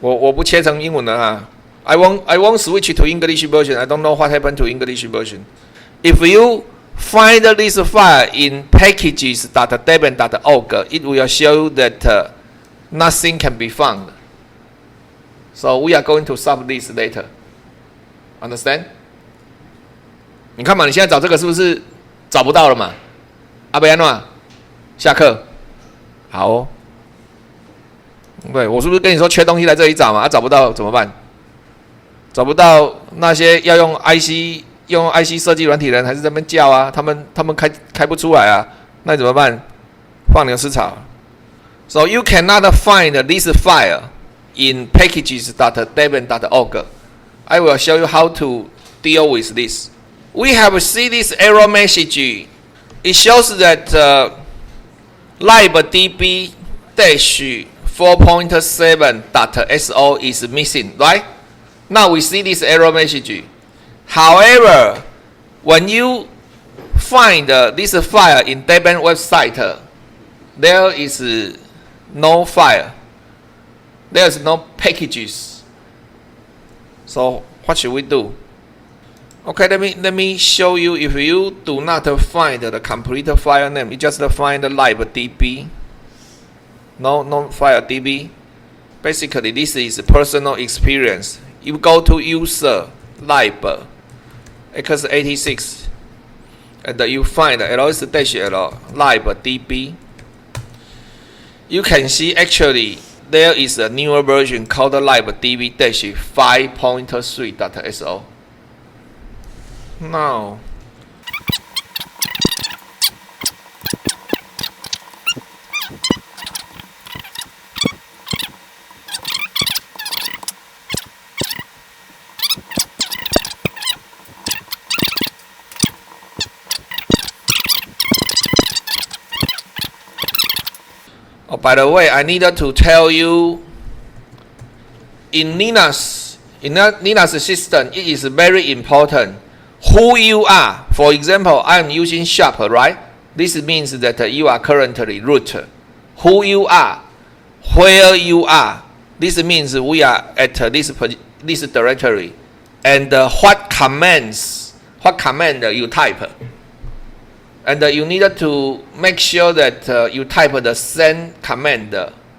我不切成英文了啊。I won't switch to English version. I don't know what happened to English version. If you find this file in packages.debian.org, it will show you that nothing can be found. So we are going to solve this later. Understand? 你看嘛，你现在找这个是不是找不到了嘛？阿贝安诺，下课。好哦。对，我是不是跟你说缺东西来这里找嘛？找不到怎么办？找不到那些要用 IC 设计软体的人还是在那边叫啊，他们开不出来啊，那你怎么办？放牛吃草。So you cannot find this file in packages.debian.org. I will show you how to deal with this. We have seen this error message. It shows that libdb-4.7.so is missing, right? Now we see this error message. However, when you find this file in Debian website, there is no file. There is no packages. So what should we do? Okay, let me show you. If you do not find the complete file name, you just find libdb. No file db. Basically, this is personal experience. You go to user lib x86 and you find ls-l libdb. You can see actually there is a newer version called libdb-5.3.so. Now oh, by the way, I needed to tell you, in Linux system, it is very important who you are. For example, I am using Sharp, right? This means that you are currently root. Who you are, where you are. This means we are at this directory, and what command you type. And you need to make sure that you type the same command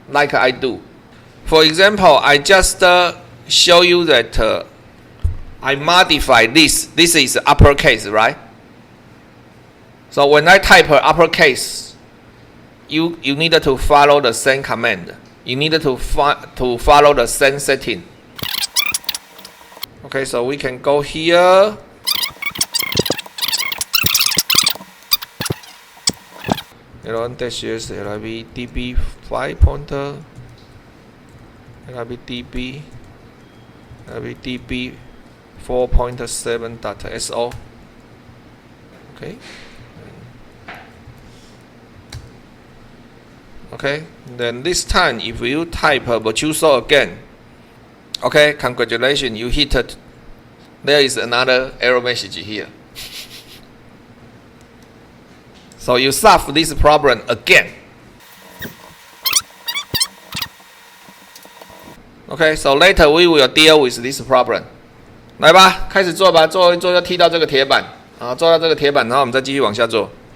like I do. For example, I just show you that I modify this. This is uppercase, right? So when I type uppercase, you need to follow the same command. You need to follow the same setting. Okay, so we can go here. L1-s libdb 4.7.so. Okay. Okay. Then this time, if you type virtuoso again, okay, congratulations, you hit it. There is another error message here. So you solve this problem again. Okay, so later we will deal with this problem. 来吧，开始做吧，做一做要踢到这个铁板啊，做到这个铁板，然后我们再继续往下做。